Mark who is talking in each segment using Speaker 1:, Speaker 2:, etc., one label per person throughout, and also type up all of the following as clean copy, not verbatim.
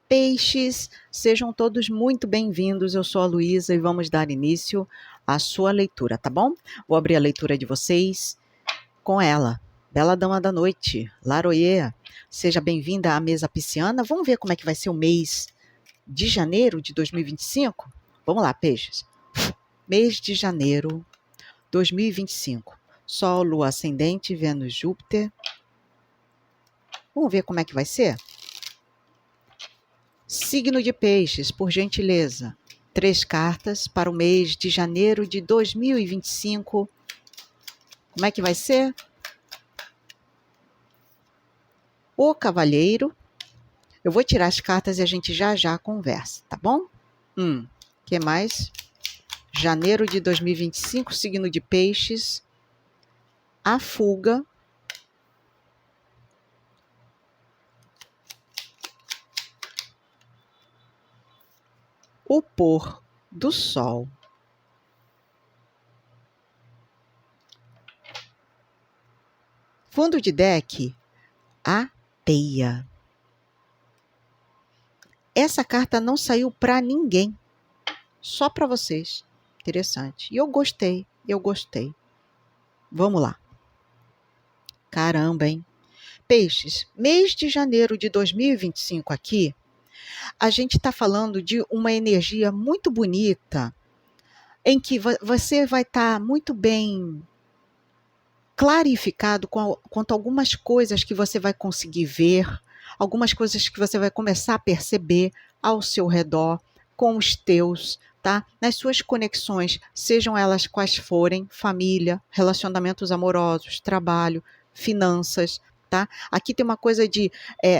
Speaker 1: Peixes, sejam todos muito bem-vindos. Eu sou a Luísa e vamos dar início à sua leitura, tá bom? Vou abrir a leitura de vocês com ela, bela dama da noite, Laroyer. Seja bem-vinda à mesa pisciana. Vamos ver como é que vai ser o mês de janeiro de 2025? Vamos lá, peixes. Mês de janeiro 2025. Sol, Lua ascendente, Vênus, Júpiter. Vamos ver como é que vai ser? Signo de Peixes, por gentileza. 3 cartas para o mês de janeiro de 2025. Como é que vai ser? O Cavalheiro. Eu vou tirar as cartas e a gente já conversa, tá bom? Que mais? Janeiro de 2025, signo de Peixes. A Fuga. O Pôr do Sol. Fundo de deck, a Teia. Essa carta não saiu para ninguém, só para vocês. Interessante. E eu gostei. Vamos lá. Caramba, hein? Peixes, mês de janeiro de 2025 aqui, a gente está falando de uma energia muito bonita, em que você vai estar muito bem clarificado quanto a algumas coisas que você vai conseguir ver, algumas coisas que você vai começar a perceber ao seu redor, com os teus, tá? Nas suas conexões, sejam elas quais forem, família, relacionamentos amorosos, trabalho, finanças, tá? Aqui tem uma coisa de,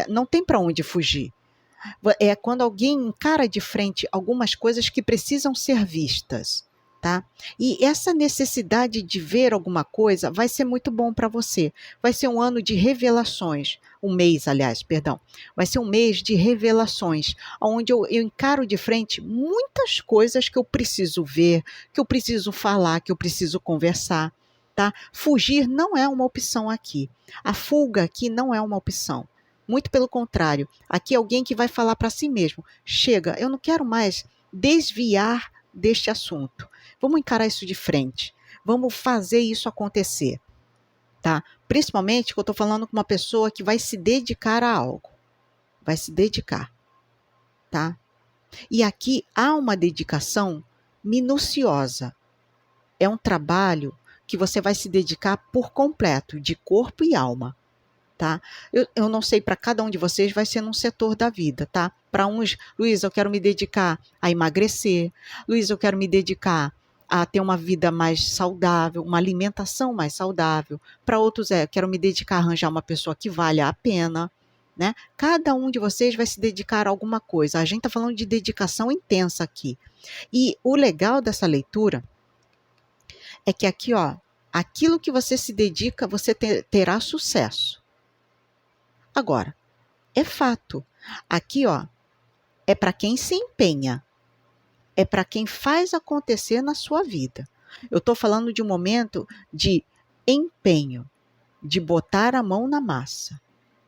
Speaker 1: não tem para onde fugir. É quando alguém encara de frente algumas coisas que precisam ser vistas, tá? E essa necessidade de ver alguma coisa vai ser muito bom para você. Vai ser um ano de revelações, um mês, aliás, perdão. Vai ser um mês de revelações, onde eu encaro de frente muitas coisas que eu preciso ver, que eu preciso falar, que eu preciso conversar, tá? Fugir não é uma opção aqui. A fuga aqui não é uma opção. Muito pelo contrário, aqui é alguém que vai falar para si mesmo: chega, eu não quero mais desviar deste assunto. Vamos encarar isso de frente. Vamos fazer isso acontecer, tá? Principalmente que eu estou falando com uma pessoa que vai se dedicar a algo. Vai se dedicar, tá? E aqui há uma dedicação minuciosa. É um trabalho que você vai se dedicar por completo, de corpo e alma. Tá? Eu não sei, para cada um de vocês vai ser num setor da vida, tá? Para uns, Luísa, eu quero me dedicar a emagrecer. Luísa, eu quero me dedicar a ter uma vida mais saudável, uma alimentação mais saudável. Para outros, eu quero me dedicar a arranjar uma pessoa que valha a pena, né? Cada um de vocês vai se dedicar a alguma coisa. A gente está falando de dedicação intensa aqui. E o legal dessa leitura é que aqui, ó, aquilo que você se dedica, você terá sucesso. Agora, é fato. Aqui, ó, é para quem se empenha. É para quem faz acontecer na sua vida. Eu estou falando de um momento de empenho, de botar a mão na massa,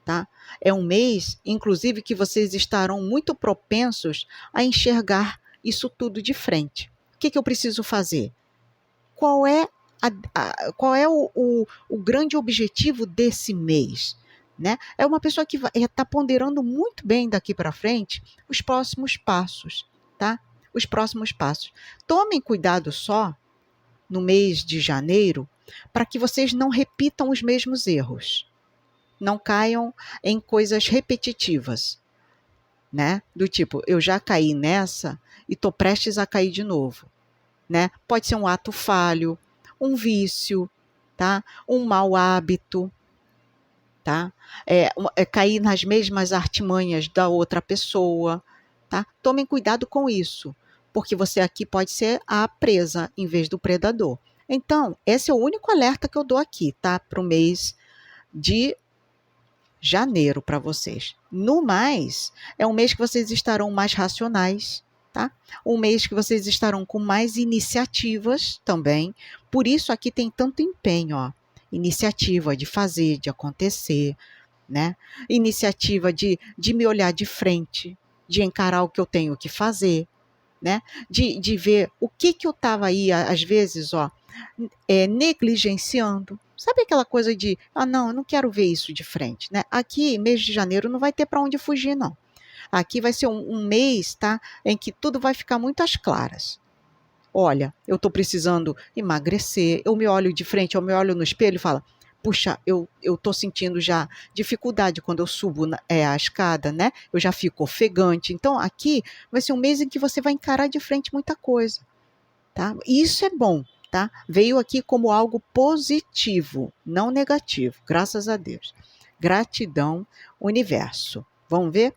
Speaker 1: tá? É um mês, inclusive, que vocês estarão muito propensos a enxergar isso tudo de frente. O que eu preciso fazer? Qual é, o grande objetivo desse mês? Né? É uma pessoa que está ponderando muito bem daqui para frente os próximos passos, tá? Os próximos passos. Tomem cuidado só no mês de janeiro para que vocês não repitam os mesmos erros. Não caiam em coisas repetitivas, né? Do tipo, eu já caí nessa e estou prestes a cair de novo, né? Pode ser um ato falho, um vício, tá? Um mau hábito, tá? Cair nas mesmas artimanhas da outra pessoa, tá? Tomem cuidado com isso, porque você aqui pode ser a presa em vez do predador. Então, esse é o único alerta que eu dou aqui, tá? Para o mês de janeiro para vocês. No mais, é um mês que vocês estarão mais racionais, tá? Um mês que vocês estarão com mais iniciativas também. Por isso aqui tem tanto empenho, ó. Iniciativa de fazer, de acontecer, né? Iniciativa de me olhar de frente, de encarar o que eu tenho que fazer, né? De ver o que eu estava aí, às vezes, negligenciando. Sabe aquela coisa de, não, eu não quero ver isso de frente, né? Aqui, mês de janeiro, não vai ter para onde fugir, não. Aqui vai ser um mês, tá? Em que tudo vai ficar muito às claras. Olha, eu estou precisando emagrecer, eu me olho de frente, eu me olho no espelho e falo, puxa, eu estou sentindo já dificuldade quando eu subo a escada, né? Eu já fico ofegante. Então, aqui vai ser um mês em que você vai encarar de frente muita coisa, tá? E isso é bom, tá? Veio aqui como algo positivo, não negativo, graças a Deus. Gratidão, universo. Vamos ver?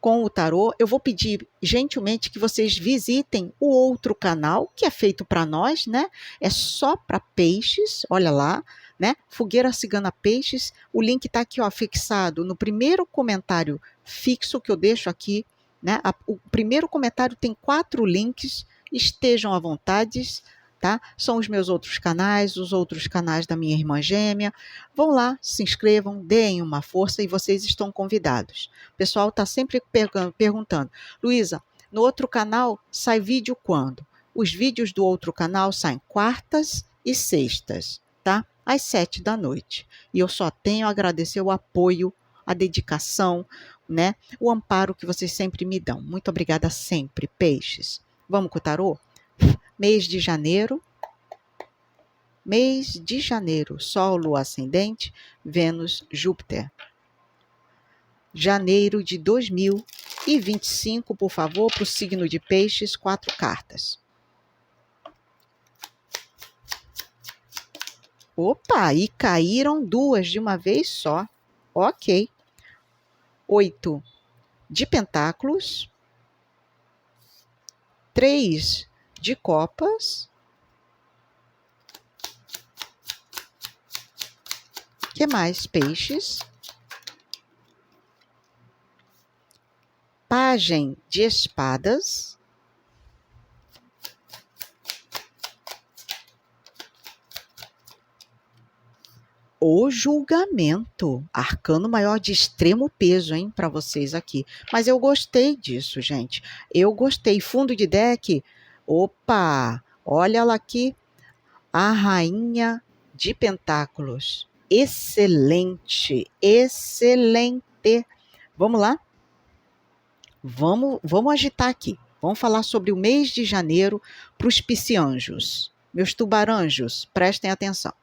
Speaker 1: Com o tarô, eu vou pedir gentilmente que vocês visitem o outro canal que é feito para nós, né? É só para peixes, olha lá, né? Fogueira Cigana Peixes. O link está aqui, ó, fixado no primeiro comentário fixo que eu deixo aqui, né? O primeiro comentário tem 4 links, estejam à vontade, tá? São os meus outros canais, os outros canais da minha irmã gêmea. Vão lá, se inscrevam, deem uma força e vocês estão convidados. O pessoal está sempre perguntando, Luísa, no outro canal sai vídeo quando? Os vídeos do outro canal saem quartas e sextas, tá? Às 7 da noite. E eu só tenho a agradecer o apoio, a dedicação, né? O amparo que vocês sempre me dão. Muito obrigada sempre, peixes. Vamos com o tarô? Mês de janeiro. Mês de janeiro, Sol, Lua ascendente, Vênus, Júpiter. Janeiro de 2025, por favor, para o signo de peixes, 4 cartas. Opa, e caíram 2 de uma vez só. Ok. 8 de pentáculos. 3 de copas. O que mais? Peixes. Pagem de espadas. O julgamento. Arcano maior de extremo peso, hein, para vocês aqui. Mas eu gostei disso, gente. Eu gostei. Fundo de deck. Opa! Olha ela aqui. A rainha de pentáculos. Excelente. Excelente. Vamos lá? Vamos agitar aqui. Vamos falar sobre o mês de janeiro para os piscianjos. Meus tubaranjos, prestem atenção.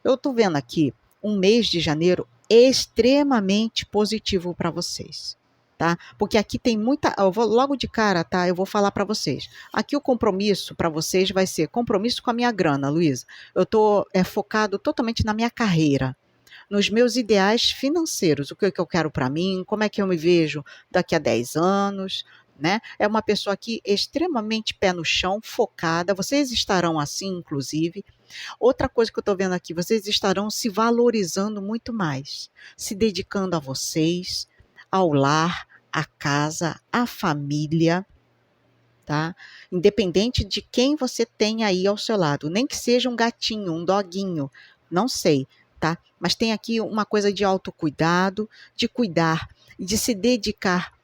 Speaker 1: Eu estou vendo aqui um mês de janeiro extremamente positivo para vocês, tá? Porque aqui tem muita... Eu vou logo de cara, tá? Eu vou falar para vocês. Aqui o compromisso para vocês vai ser compromisso com a minha grana, Luísa. Eu estou focado totalmente na minha carreira, nos meus ideais financeiros, o que eu quero para mim, como é que eu me vejo daqui a 10 anos, né? É uma pessoa aqui extremamente pé no chão, focada, vocês estarão assim, inclusive. Outra coisa que eu estou vendo aqui, vocês estarão se valorizando muito mais, se dedicando a vocês, ao lar, à casa, à família, tá? Independente de quem você tem aí ao seu lado, nem que seja um gatinho, um doguinho, não sei, tá? Mas tem aqui uma coisa de autocuidado, de cuidar, de se dedicar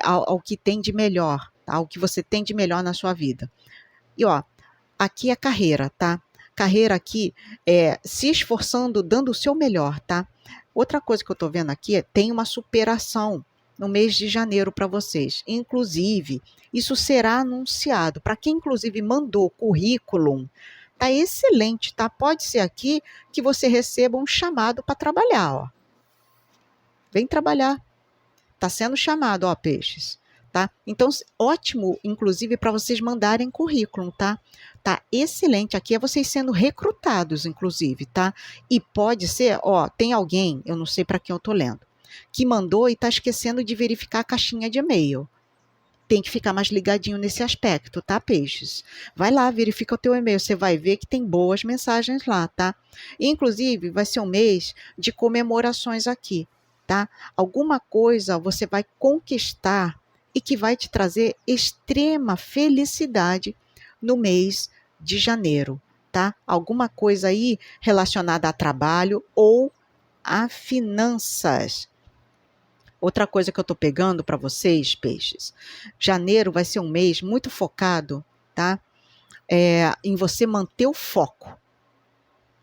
Speaker 1: ao que tem de melhor, tá? Ao que você tem de melhor na sua vida. E ó, aqui é carreira, tá? Carreira aqui se esforçando, dando o seu melhor, tá? Outra coisa que eu tô vendo aqui tem uma superação no mês de janeiro para vocês. Inclusive, isso será anunciado. Para quem, inclusive, mandou currículo, tá excelente, tá? Pode ser aqui que você receba um chamado para trabalhar, ó. Vem trabalhar. Tá sendo chamado, ó, peixes. Tá? Então, ótimo, inclusive, para vocês mandarem currículo, tá? Tá excelente. Aqui é vocês sendo recrutados, inclusive, tá? E pode ser, ó, tem alguém, eu não sei para quem eu tô lendo, que mandou e tá esquecendo de verificar a caixinha de e-mail. Tem que ficar mais ligadinho nesse aspecto, tá, peixes? Vai lá, verifica o teu e-mail, você vai ver que tem boas mensagens lá, tá? E, inclusive, vai ser um mês de comemorações aqui, tá? Alguma coisa você vai conquistar e que vai te trazer extrema felicidade no mês de janeiro, tá? Alguma coisa aí relacionada a trabalho ou a finanças. Outra coisa que eu estou pegando para vocês, peixes, janeiro vai ser um mês muito focado, tá? Em você manter o foco,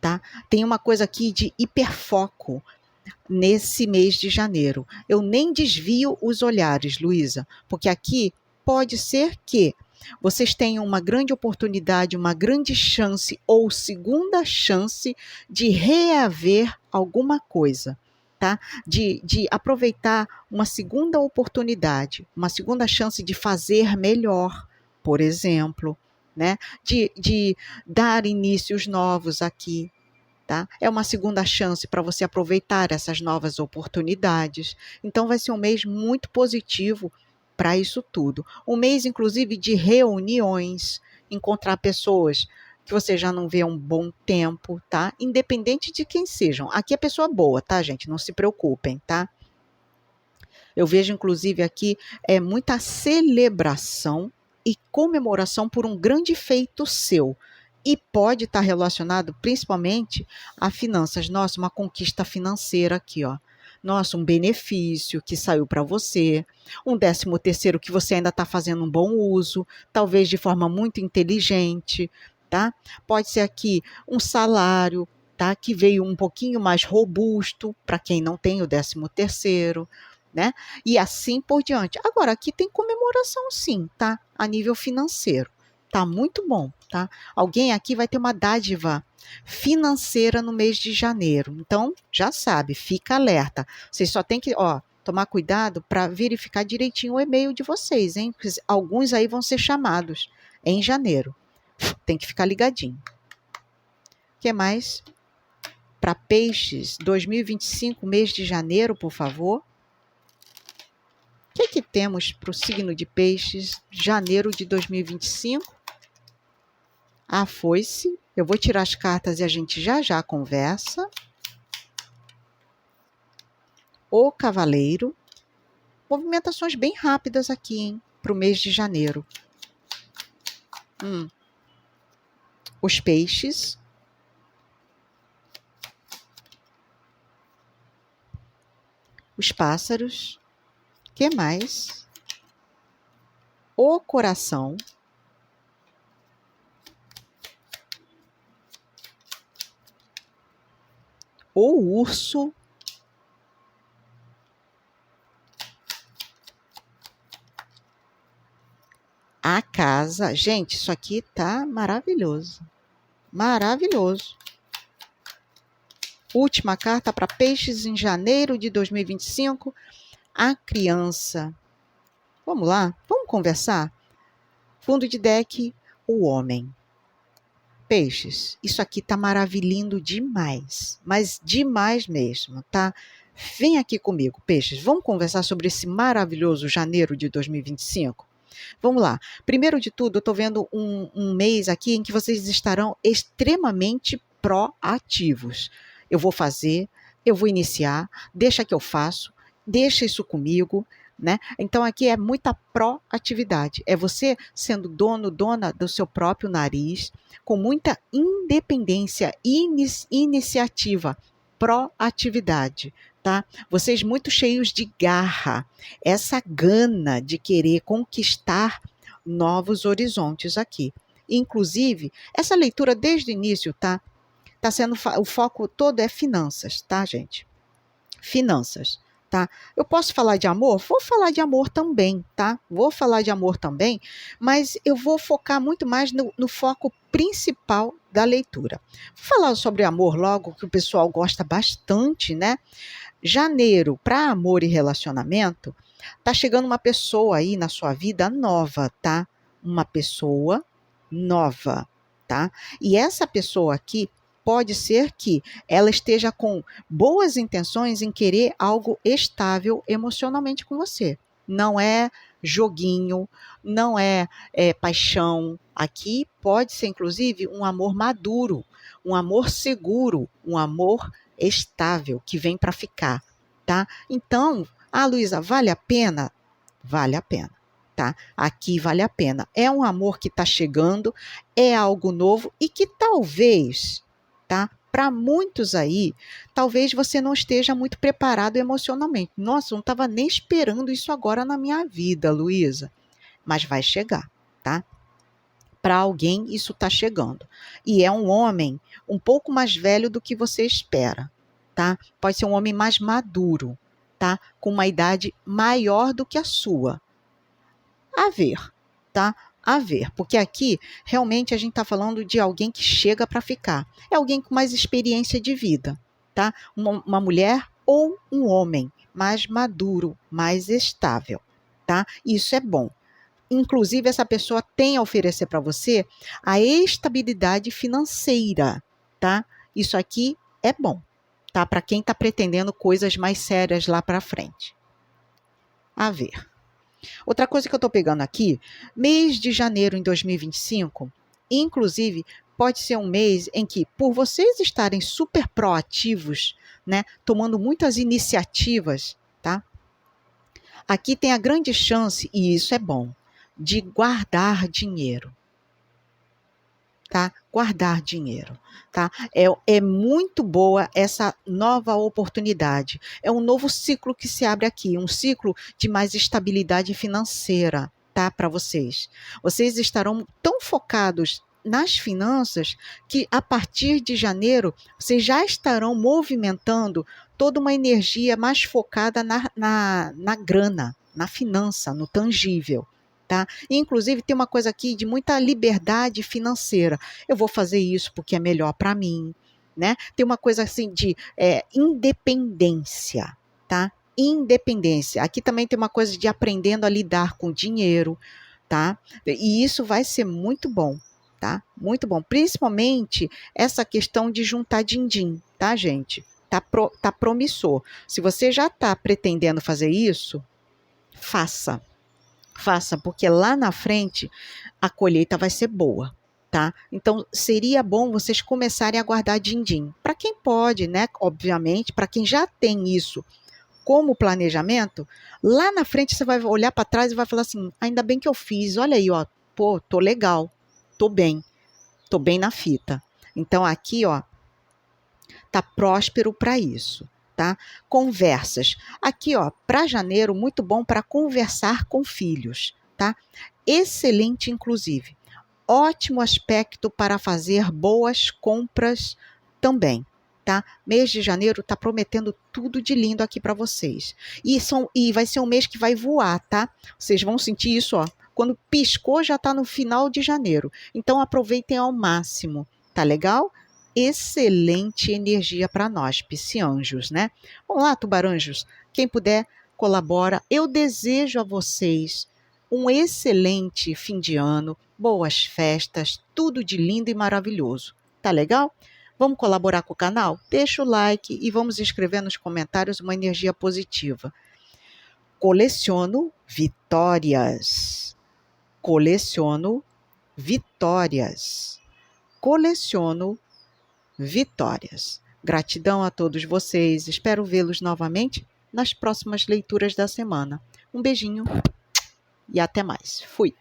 Speaker 1: tá? Tem uma coisa aqui de hiperfoco nesse mês de janeiro. Eu nem desvio os olhares, Luísa, porque aqui pode ser que vocês tenham uma grande oportunidade, uma grande chance ou segunda chance de reaver alguma coisa, tá? De aproveitar uma segunda oportunidade, uma segunda chance de fazer melhor, por exemplo, né? De dar inícios novos aqui, tá? É uma segunda chance para você aproveitar essas novas oportunidades. Então, vai ser um mês muito positivo para isso tudo. Um mês, inclusive, de reuniões, encontrar pessoas que você já não vê há um bom tempo, tá? Independente de quem sejam. Aqui é pessoa boa, tá, gente? Não se preocupem, tá? Eu vejo, inclusive, aqui muita celebração e comemoração por um grande feito seu. E pode estar relacionado principalmente a finanças. Nossa, uma conquista financeira aqui, ó. Nossa, um benefício que saiu para você, um 13º que você ainda está fazendo um bom uso, talvez de forma muito inteligente, tá? Pode ser aqui um salário, tá? Que veio um pouquinho mais robusto para quem não tem o 13º, né? E assim por diante. Agora, aqui tem comemoração sim, tá? A nível financeiro. Tá muito bom, tá? Alguém aqui vai ter uma dádiva financeira no mês de janeiro. Então, já sabe, fica alerta. Vocês só tem que, tomar cuidado para verificar direitinho o e-mail de vocês, hein? Porque alguns aí vão ser chamados em janeiro. Tem que ficar ligadinho. O que mais? Para peixes, 2025, mês de janeiro, por favor. O que temos para o signo de peixes, janeiro de 2025? A foice. Eu vou tirar as cartas e a gente já conversa. O cavaleiro. Movimentações bem rápidas aqui, hein? Para o mês de janeiro. Os peixes. Os pássaros. O que mais? O coração. O urso. A casa. Gente, isso aqui tá maravilhoso. Maravilhoso. Última carta para peixes em janeiro de 2025. A criança. Vamos lá? Vamos conversar? Fundo de deck, o homem. Peixes, isso aqui tá maravilhindo demais, mas demais mesmo, tá? Vem aqui comigo, peixes, vamos conversar sobre esse maravilhoso janeiro de 2025? Vamos lá. Primeiro de tudo, eu estou vendo um mês aqui em que vocês estarão extremamente proativos. Eu vou fazer, eu vou iniciar, deixa que eu faço, deixa isso comigo, né? Então aqui é muita proatividade, é você sendo dono, dona do seu próprio nariz, com muita independência, iniciativa, proatividade, tá? Vocês muito cheios de garra, essa gana de querer conquistar novos horizontes aqui. Inclusive, essa leitura desde o início, tá sendo, o foco todo é finanças, tá, gente? Finanças. Tá? Eu posso falar de amor? Vou falar de amor também, tá? Vou falar de amor também, mas eu vou focar muito mais no foco principal da leitura. Vou falar sobre amor logo, que o pessoal gosta bastante, né? Janeiro, para amor e relacionamento, tá chegando uma pessoa aí na sua vida nova, tá? Uma pessoa nova, tá? E essa pessoa aqui pode ser que ela esteja com boas intenções em querer algo estável emocionalmente com você. Não é joguinho, não é paixão. Aqui pode ser, inclusive, um amor maduro, um amor seguro, um amor estável, que vem para ficar, tá? Então, Luísa, vale a pena? Vale a pena. Tá? Aqui vale a pena. É um amor que está chegando, é algo novo e que talvez, tá? para muitos aí, talvez você não esteja muito preparado emocionalmente. Nossa, eu não estava nem esperando isso agora na minha vida, Luísa. Mas vai chegar, tá? Para alguém isso está chegando. E é um homem um pouco mais velho do que você espera, tá? Pode ser um homem mais maduro, tá? Com uma idade maior do que a sua. A ver, tá? A ver, porque aqui realmente a gente está falando de alguém que chega para ficar. É alguém com mais experiência de vida, tá? Uma mulher ou um homem mais maduro, mais estável, tá? Isso é bom. Inclusive, essa pessoa tem a oferecer para você a estabilidade financeira, tá? Isso aqui é bom, tá? Para quem está pretendendo coisas mais sérias lá para frente. A ver. Outra coisa que eu estou pegando aqui, mês de janeiro em 2025, inclusive, pode ser um mês em que, por vocês estarem super proativos, né, tomando muitas iniciativas, tá? Aqui tem a grande chance, e isso é bom, de guardar dinheiro. Tá? Guardar dinheiro, tá? É muito boa essa nova oportunidade. É um novo ciclo que se abre aqui, um ciclo de mais estabilidade financeira, tá? Para vocês. Vocês estarão tão focados nas finanças que a partir de janeiro vocês já estarão movimentando toda uma energia mais focada na grana, na finança, no tangível. Tá? E, inclusive, tem uma coisa aqui de muita liberdade financeira. Eu vou fazer isso porque é melhor para mim, né? Tem uma coisa assim de independência, tá? Independência. Aqui também tem uma coisa de aprendendo a lidar com dinheiro, tá? E isso vai ser muito bom, tá? Muito bom. Principalmente essa questão de juntar din-din, tá, gente? Tá promissor. Se você já está pretendendo fazer isso, faça. Faça, porque lá na frente a colheita vai ser boa, tá? Então, seria bom vocês começarem a guardar din-din. Para quem pode, né? Obviamente, para quem já tem isso como planejamento, lá na frente você vai olhar para trás e vai falar assim, ainda bem que eu fiz, olha aí, ó, pô, tô legal, tô bem na fita. Então, aqui, ó, tá próspero para isso. Tá? Conversas. Aqui, ó, para janeiro, muito bom para conversar com filhos, tá? Excelente, inclusive. Ótimo aspecto para fazer boas compras também, tá? Mês de janeiro tá prometendo tudo de lindo aqui para vocês. E vai ser um mês que vai voar, tá? Vocês vão sentir isso, ó. Quando piscou, já tá no final de janeiro. Então, aproveitem ao máximo, tá legal? Excelente energia para nós, piscianjos, né? Vamos lá, tubaranjos. Quem puder, colabora. Eu desejo a vocês um excelente fim de ano, boas festas, tudo de lindo e maravilhoso. Tá legal? Vamos colaborar com o canal? Deixa o like e vamos escrever nos comentários uma energia positiva. Coleciono vitórias. Coleciono vitórias. Coleciono vitórias. Gratidão a todos vocês. Espero vê-los novamente nas próximas leituras da semana. Um beijinho e até mais. Fui!